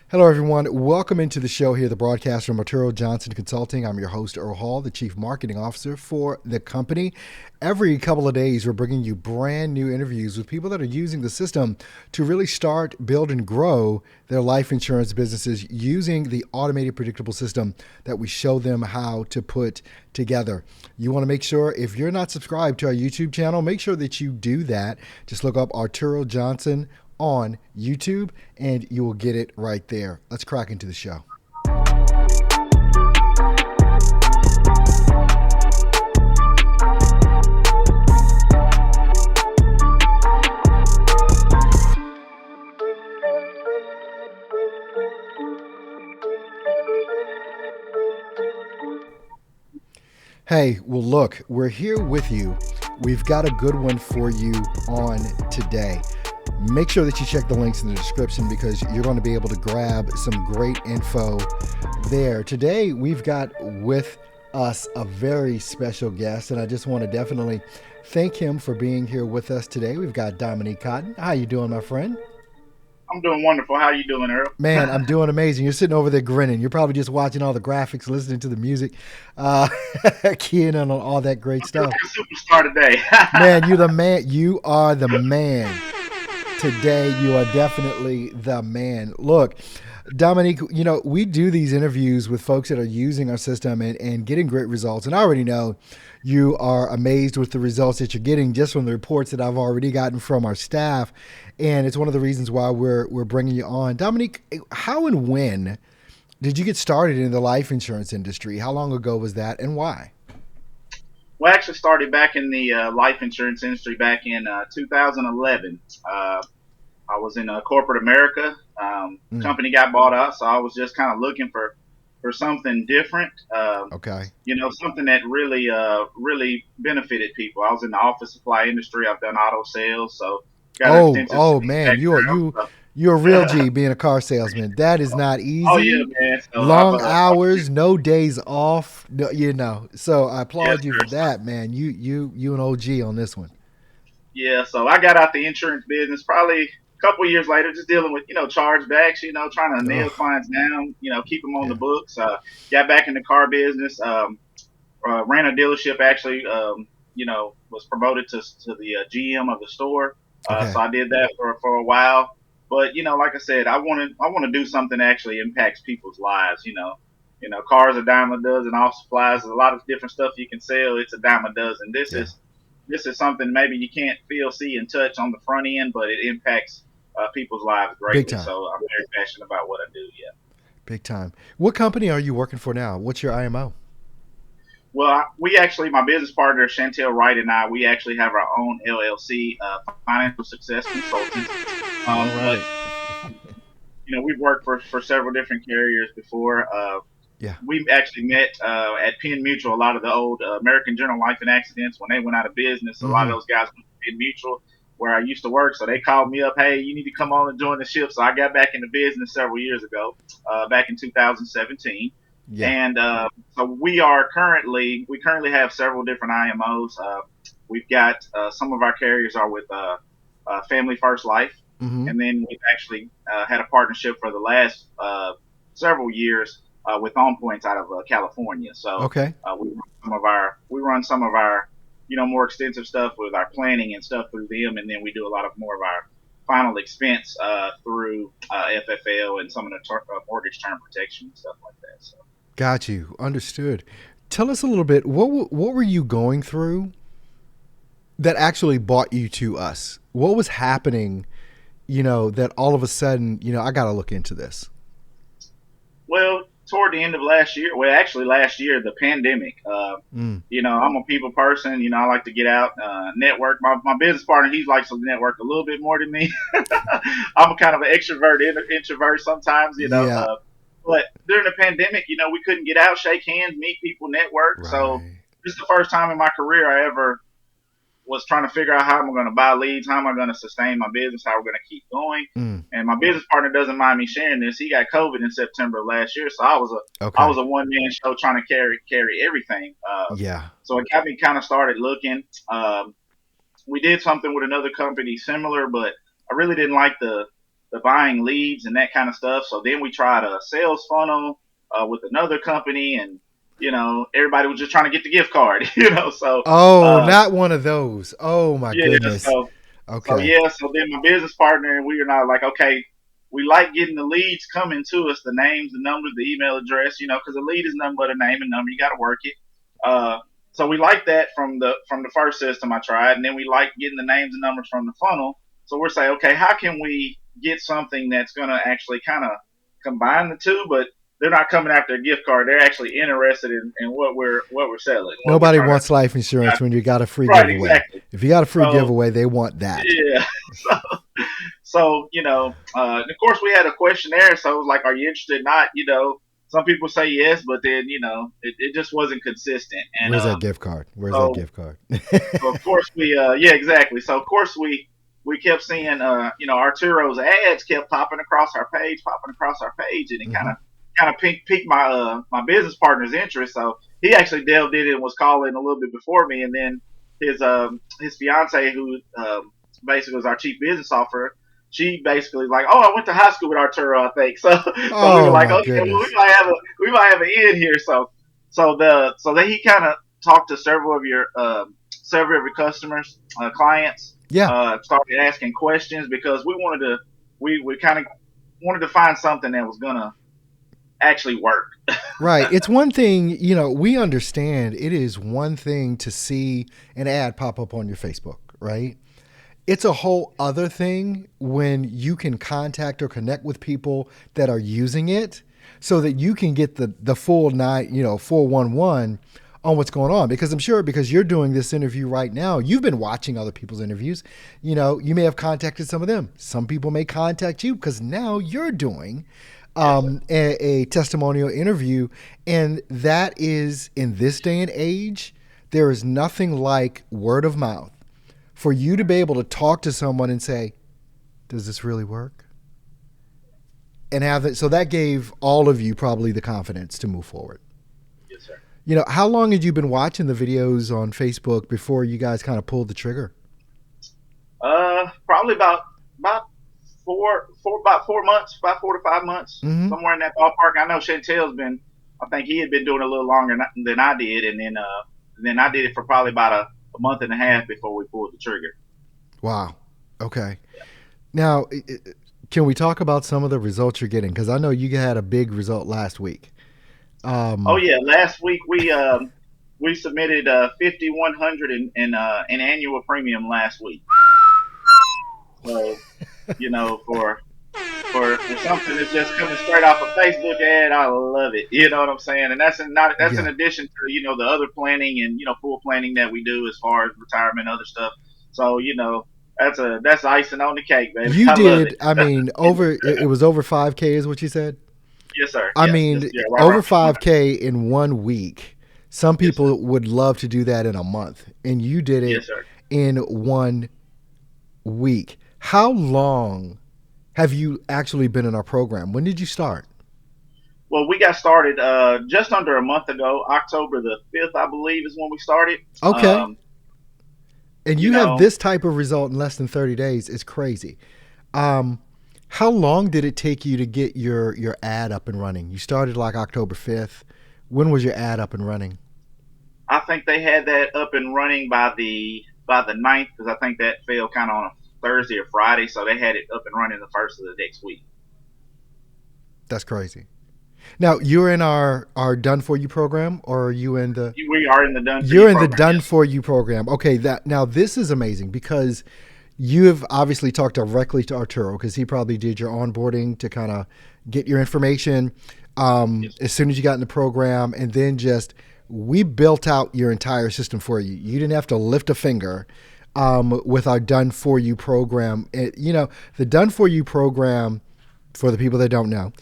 Hello, everyone. Welcome into the show here, the broadcast from Arturo Johnson Consulting. I'm your host, Earl Hall, the Chief Marketing Officer for the company. Every couple of days, we're bringing you brand new interviews with people that are using the system to really start, build, and grow their life insurance businesses using the automated, predictable system that we show them how to put together. You want to make sure, if you're not subscribed to our YouTube channel, make sure that you do that. Just look up Arturo Johnson on YouTube and you will get it right there. Let's crack into the show. Hey, well, look, we're here with you. We've got a good one for you on today. Make sure that you check the links in the description because you're going to be able to grab some great info there. Today, we've got with us a very special guest, and I just want to definitely thank him for being here with us today. We've got Domonic Cotton. How you doing, my friend? I'm doing wonderful. How you doing, Earl? Man, I'm doing amazing. You're sitting over there grinning. You're probably just watching all the graphics, listening to the music, uh, keying in on all that great I feel stuff. like a superstar today. Man, you're the man. You are the man. Today, you are definitely the man. Look, Dominique, we do these interviews with folks that are using our system and getting great results. And I already know you are amazed with the results that you're getting just from the reports that I've already gotten from our staff. And it's one of the reasons why we're bringing you on. Dominique, how and when did you get started in the life insurance industry? How long ago was that and why? Well, I actually started back in the life insurance industry back in 2011. I was in corporate America. Mm, Company got bought out, so I was just kind of looking for something different. okay. Something that really benefited people. I was in the office supply industry. I've done auto sales, so got an extensive Oh sales man, background. So, you're a real G being a car salesman. That is not oh yeah, easy. man. So Long hours, no days off. No, So I yes, applaud you for sir. that, man. You an OG on this one. Yeah, so I got out the insurance business probably a couple of years later, just dealing with chargebacks, trying to nail Oh, clients down, keep them on the yeah. books. Got back in the car business. Ran a dealership actually. Was promoted to the GM of the store. So Okay. I did that for a while. But like I said, I want to do something that actually impacts people's lives. Cars are a dime a dozen. Off supplies, there's a lot of different stuff you can sell. It's a dime a dozen. This Yeah. is this is something maybe you can't feel, see, and touch on the front end, but it impacts people's lives Big greatly. time. So I'm very passionate about what I do. Yeah. Big time. What company are you working for now? What's your IMO? Well, we actually, my business partner Chantel Wright and I, we actually have our own LLC, Financial Success Consultants. All But right. we've worked for several different carriers before. Yeah. We actually met at Penn Mutual. A lot of the old American General Life and Accidents when they went out of business. A lot of Mm-hmm. those guys went to Penn Mutual where I used to work. So they called me up, hey, you need to come on and join the ship. So I got back into business several years ago, back in 2017. Yeah. And so we currently have several different IMOs. We've got some of our carriers are with Family First Life, Mm-hmm. and then we've actually had a partnership for the last several years with On Points out of California. So Okay. we run some of our more extensive stuff with our planning and stuff through them, and then we do a lot of more of our final expense through FFL and some of the mortgage term protection and stuff like that. So. Got you. Understood. Tell us a little bit. What were you going through that actually brought you to us? What was happening? That all of a sudden, I got to look into this. Well, toward the end of last year, well, actually last year, the pandemic. Mm, I'm a people person. I like to get out, network. My business partner, he likes to network a little bit more than me. I'm a kind of an extrovert, introvert sometimes. yeah. But during the pandemic, we couldn't get out, shake hands, meet people, network. So Right. this is the first time in my career I ever was trying to figure out how am I going to buy leads, how am I going to sustain my business, how we're going to keep going. Mm, And my business partner doesn't mind me sharing this. He got COVID in September of last year, so I was okay. a one man show trying to carry everything. Yeah. So it got me kind of started looking. We did something with another company similar, but I really didn't like the buying leads and that kind of stuff. So then we tried a sales funnel with another company, and everybody was just trying to get the gift card. So Oh, not one of those. Oh my yeah, goodness. so Okay. yeah, so then my business partner and we are now like, okay, we like getting the leads coming to us, the names, the numbers, the email address, because a lead is nothing but a name and number. You got to work it. Uh, so we like that from the first system I tried, and then we like getting the names and numbers from the funnel. So we're saying, okay, how can we get something that's going to actually kind of combine the two, but they're not coming after a gift card. They're actually interested in what we're selling, what we're Nobody trying to. wants life insurance when you got a free Right, giveaway. exactly. If you got a free So giveaway, they want that. yeah, so and of course we had a questionnaire. So it was like, are you interested? Not, some people say yes, but then it just wasn't consistent. And Where's that gift card? Where's that so gift card? so of course we yeah, exactly. So of course we kept seeing Arturo's ads kept popping across our page, and it Hmm. kind of piqued my business partner's interest. So he actually delved in and was calling a little bit before me, and then his fiance, who basically was our chief business officer, she basically was like, oh, I went to high school with Arturo, I think. So we were Oh like, my okay, well, goodness. we might have an in here. So then he kind of talked to several of your customers, clients, Yeah. started asking questions because we kind of wanted to find something that was gonna actually work. Right. It's one thing, we understand it is one thing to see an ad pop up on your Facebook, right? It's a whole other thing when you can contact or connect with people that are using it so that you can get the full 411 on what's going on. Because I'm sure because you're doing this interview right now, you've been watching other people's interviews. You may have contacted some of them. Some people may contact you because now you're doing Yes, sir. a testimonial interview. And that is, in this day and age, there is nothing like word of mouth for you to be able to talk to someone and say, does this really work? And have it. So that gave all of you probably the confidence to move forward. Yes, sir. How long had you been watching the videos on Facebook before you guys kind of pulled the trigger? Probably about about 4 months, about 4 to 5 months, Mm-hmm. somewhere in that ballpark. I know Chantel's been. I think he had been doing it a little longer than I did, and then I did it for probably about a month and a half before we pulled the trigger. Wow. Okay. Now, can we talk about some of the results you're getting? Because I know you had a big result last week. Oh Um, yeah, last week we submitted 5,100 in annual premium last week. So for something that's just coming straight off a Facebook ad, I love it. You know what I'm saying? And that's in yeah. addition to the other planning and full planning that we do as far as retirement and other stuff. So that's icing on the cake, baby. You I love did, it. I mean, it was over 5K is what you said? Yes, sir. I Yeah, just mean, yeah, right over around 500. 5K in 1 week. Some Yes, sir. people would love to do that in a month, and you did it Yes, sir. in 1 week. How long have you actually been in our program? When did you start? Well, we got started just under a month ago. October the 5th, I believe, is when we started. Okay. Um, And you you have know, this type of result in less than 30 days. It's crazy. Um, how long did it take you to get your ad up and running? You started like October 5th. When was your ad up and running? I think they had that up and running by the 9th because I think that fell kind of on a Thursday or Friday, so they had it up and running the first of the next week. That's crazy. Now, you're in our Done For You program, or are you in the We are in the Done For you're You in the program. Done Yes, sir. For You program. Okay, that now this is amazing because you have obviously talked directly to Arturo because he probably did your onboarding to kind of get your information Yes, sir. as soon as you got in the program, and then just we built out your entire system for you. You didn't have to lift a finger with our Done For You program. The Done For You program, for the people that don't know,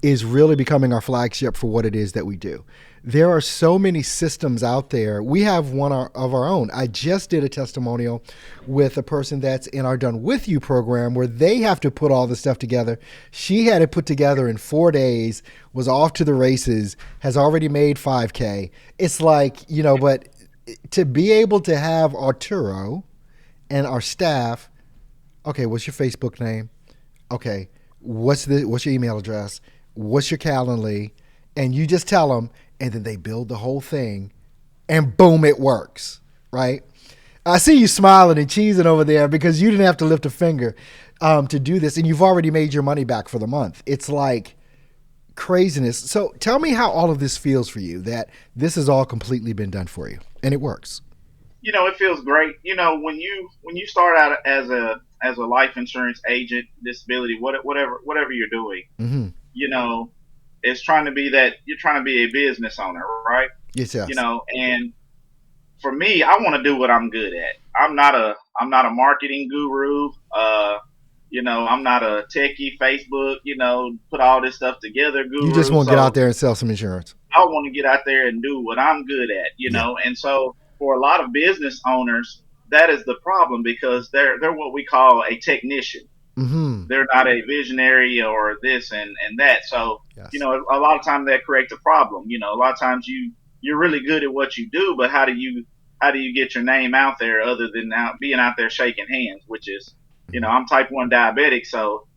is really becoming our flagship for what it is that we do. There are so many systems out there. We have one of our own. I just did a testimonial with a person that's in our Done With You program where they have to put all the stuff together. She had it put together in 4 days, was off to the races, has already made 5K. It's like, but to be able to have Arturo and our staff, okay, what's your Facebook name? okay, what's your email address? What's your Calendly? And you just tell them, and then they build the whole thing, and boom, it works, right? I see you smiling and cheesing over there because you didn't have to lift a finger to do this, and you've already made your money back for the month. It's like craziness. So tell me how all of this feels for you, that this has all completely been done for you, and it works. It feels great. When you start out as a life insurance agent, disability, whatever you're doing, Mm-hmm. you know, it's trying to be that you're trying to be a business owner, right? Yes, yes. And for me, I want to do what I'm good at. I'm not a marketing guru. I'm not a techie Facebook, put all this stuff together You just guru. want to get out So there and sell some insurance. I want to get out there and do what I'm good at, Yeah. And so for a lot of business owners, that is the problem because they're what we call a technician. Mm-hmm. They're not a visionary or this and that. So, Yes. a lot of times that creates a problem. A lot of times you're really good at what you do, but how do you get your name out there other than being out there shaking hands, which is, Mm-hmm. I'm type 1 diabetic. So,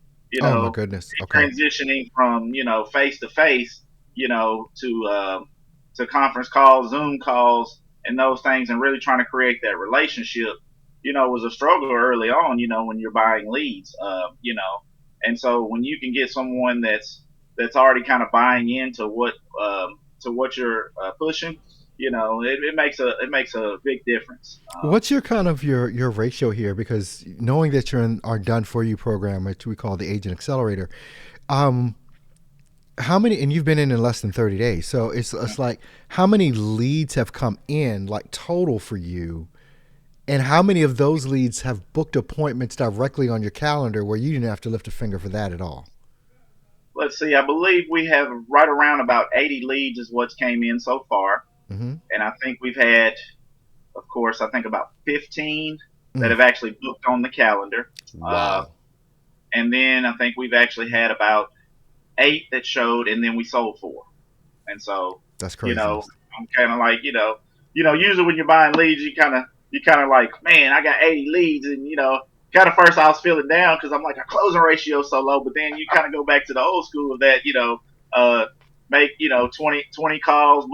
Oh my goodness. Okay. transitioning from, face to face, to conference calls, Zoom calls, and those things, and really trying to create that relationship, was a struggle early on, when you're buying leads, and so when you can get someone that's already kind of buying into what you're pushing, it makes a big difference. What's your kind of your ratio here? Because knowing that you're in our done for you program, which we call the Agent Accelerator, um, how many? And you've been in less than 30 days, so it's like how many leads have come in, like total for you, and how many of those leads have booked appointments directly on your calendar where you didn't have to lift a finger for that at all? Let's see, I believe we have right around about 80 leads is what's came in so far, Mm-hmm. and I think we've had, of course, I think about 15 that Mm. have actually booked on the calendar. Uh, Wow, and then I think we've actually had about 8 that showed, and then we sold 4. And so, that's you know, craziness. I'm kind of like, usually when you're buying leads, you kind of like, man, I got 80 leads, and kind of first I was feeling down because I'm like, our closing ratio is so low. But then you kind of go back to the old school of that, uh, make 20 calls,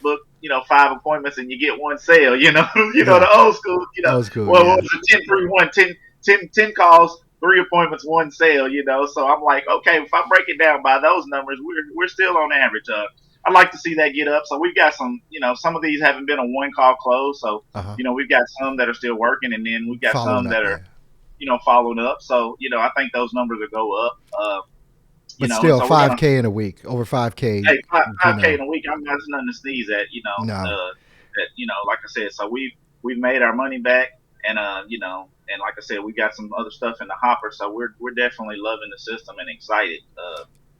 book 5 appointments, and you get 1 sale. Yeah, The old school. old school. Well, what Yeah. was it, 10-3-1, 10 calls, 3 appointments, 1 sale. So I'm like, okay, if I break it down by those numbers, we're still on average. I'd like to see that get up. So we've got some of these haven't been a 1 call close. So Uh huh. we've got some that are still working, and then we've got Following some up. that Yeah. are following up. So I think those numbers will go up. But And still, so we're gonna 5K in a week, over 5K. hey, five You five K know, in a week. I'm That's nothing to sneeze at. no. That like I said. So we've made our money back, and and like I said, we got some other stuff in the hopper. So we're definitely loving the system and excited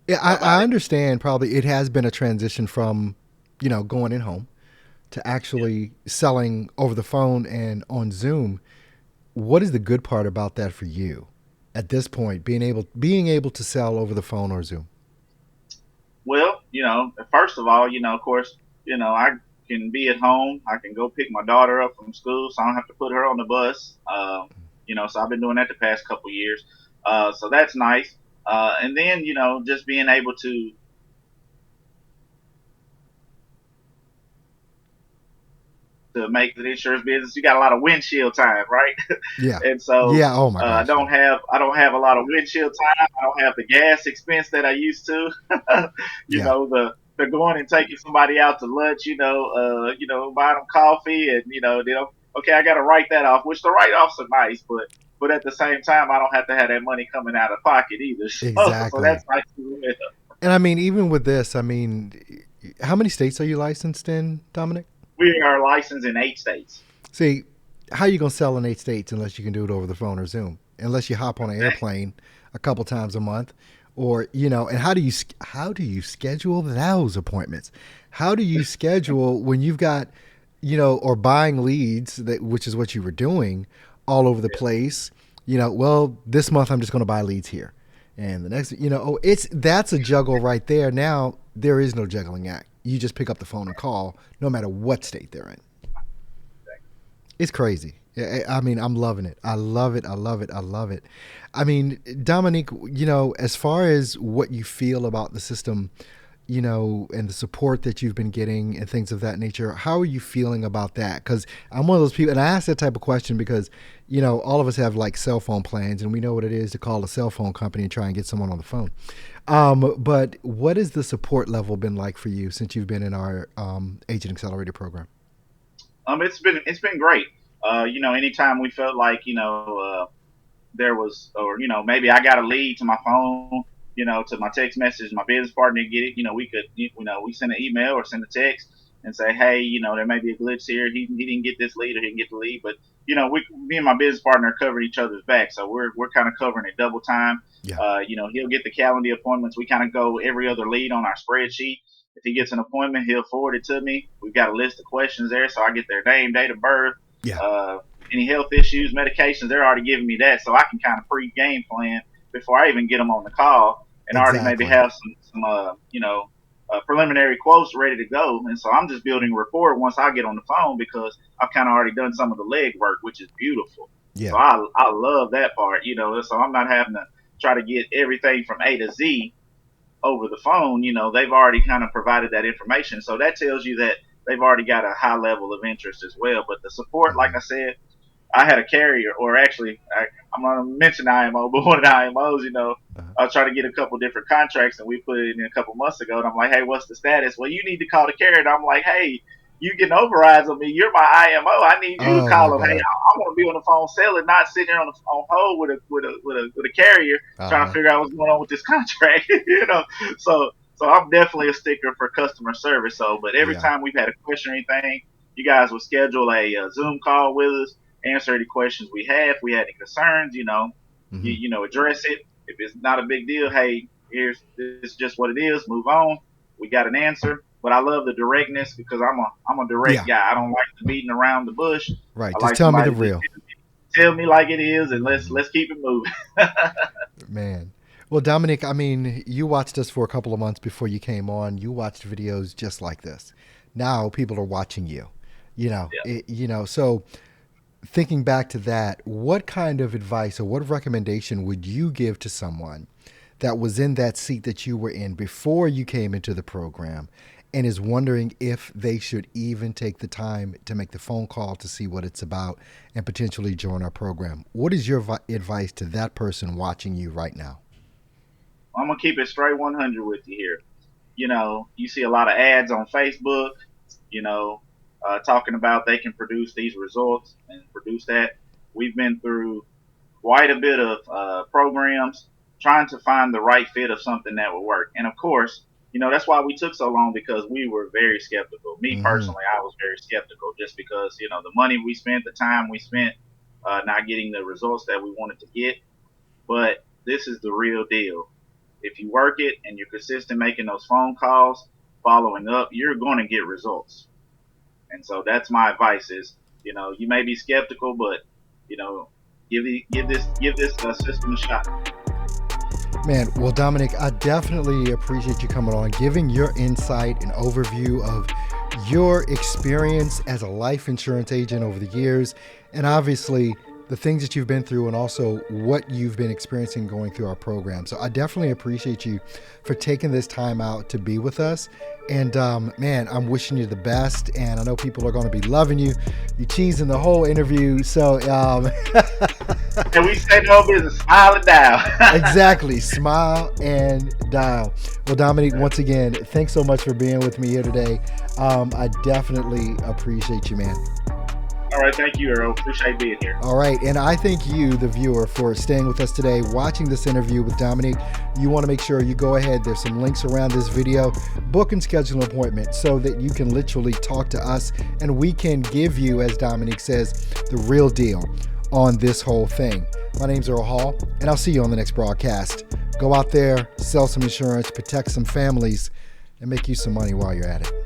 Yeah, about I it. understand. Probably it has been a transition from, going in home to actually selling over the phone and on Zoom. What is the good part about that for you at this point? Being able to sell over the phone or Zoom. Well, first of all, of course, I can be at home. I can go pick my daughter up from school, so I don't have to put her on the bus. So I've been doing that the past couple years. So that's nice. And then, just being able to make the insurance business, you got a lot of windshield time, right? Yeah. And so Yeah. Oh my I gosh. Yeah. don't have a lot of windshield time. I don't have the gas expense that I used to. Yeah. The going and taking somebody out to lunch, buying them coffee, and okay, I got to write that off. Which the write offs are nice, but at the same time, I don't have to have that money coming out of pocket either. So Exactly. that's nice to live. And I mean, even with this, I mean, how many states are you licensed in, Dominic? We are licensed in 8 states. See, how you gonna sell in 8 states unless you can do it over the phone or Zoom? Unless you hop on an airplane a couple times a month, or and how do you schedule those appointments? How do you schedule when you've got or buying leads, which is what you were doing all over the place? Well, this month I'm just going to buy leads here, and the next, that's a juggle right there. Now there is no juggling act. You just pick up the phone and call, no matter what state they're in. It's crazy. Yeah, I mean, I'm loving it. I love it. I love it. I love it. I mean, Dominic, as far as what you feel about the system, and the support that you've been getting and things of that nature, how are you feeling about that? Because I'm one of those people, and I ask that type of question because, all of us have like cell phone plans, and we know what it is to call a cell phone company and try and get someone on the phone. But what has the support level been like for you since you've been in our Agent Accelerator program? It's been great. Anytime we felt like there was, or maybe I got a lead to my phone, to my text message, my business partner to get it. We could, we send an email or send a text and say, hey, there may be a glitch here. He didn't get this lead or he didn't get the lead, but me and my business partner covered each other's back, so we're kind of covering it double time. Yeah. He'll get the calendar appointments. We kind of go every other lead on our spreadsheet. If he gets an appointment, he'll forward it to me. We've got a list of questions there, so I get their name, date of birth, Yeah. any health issues, medications. They're already giving me that, so I can kind of pre-game plan before I even get them on the call, and already maybe Exactly. have some preliminary quotes ready to go. And so I'm just building rapport once I get on the phone because I've kind of already done some of the leg work, which is beautiful. So Yeah. I love that part, So I'm not having to try to get everything from A to Z over the phone. They've already kind of provided that information, so that tells you that they've already got a high level of interest as well. But the support, like Mm-hmm. I said, I had a carrier, or actually, I'm going to mention IMO, but one of the IMOs, Uh-huh. I was trying to get a couple different contracts, and we put it in a couple months ago. And I'm like, hey, what's the status? Well, you need to call the carrier. And I'm like, hey, you getting overrides on me. You're my IMO. I need you to Oh call my them. Hey, God. I want to be on the phone selling, not sitting there on hold with a carrier trying to Uh-huh. figure out what's going on with this contract. So I'm definitely a sticker for customer service. So, but every Yeah. time we've had a question or anything, you guys will schedule a Zoom call with us, answer any questions we have. If we had any concerns, Mm-hmm. address it. If it's not a big deal, hey, this is just what it is. Move on. We got an answer. But I love the directness because I'm a direct Yeah. guy. I don't like the beating around the bush. Right. I Just like tell me somebody the to just real. tell me like it is, and let's Mm-hmm. let's keep it moving. Man. Well, Dominic, I mean, you watched us for a couple of months before you came on. You watched videos just like this. Now people are watching you. Yeah. So thinking back to that, what kind of advice or what recommendation would you give to someone that was in that seat that you were in before you came into the program and is wondering if they should even take the time to make the phone call to see what it's about and potentially join our program? What is your advice to that person watching you right now? I'm gonna keep it straight 100 with you here. You see a lot of ads on Facebook, you know, talking about they can produce these results and produce that. We've been through quite a bit of programs trying to find the right fit of something that would work. And of course, that's why we took so long, because we were very skeptical. Me Mm-hmm. personally, I was very skeptical just because, the money we spent, the time we spent, not getting the results that we wanted to get. But this is the real deal. If you work it and you're consistent making those phone calls, following up, you're going to get results. And so that's my advice is, you may be skeptical, but, you know, give this system a shot. Man, well, Dominic, I definitely appreciate you coming on, giving your insight and overview of your experience as a life insurance agent over the years, and obviously the things that you've been through and also what you've been experiencing going through our program. So I definitely appreciate you for taking this time out to be with us. And man, I'm wishing you the best. And I know people are going to be loving you. You teasing the whole interview. So And we say no business, smile it down. exactly. Smile and dial. Well, Dominic, once again, thanks so much for being with me here today. I definitely appreciate you, man. All right, thank you, Earl. Appreciate being here. All right. And I thank you, the viewer, for staying with us today, watching this interview with Dominic. You want to make sure you go ahead. There's some links around this video. Book and schedule an appointment so that you can literally talk to us and we can give you, as Dominic says, the real deal on this whole thing. My name's Earl Hall, and I'll see you on the next broadcast. Go out there, sell some insurance, protect some families, and make you some money while you're at it.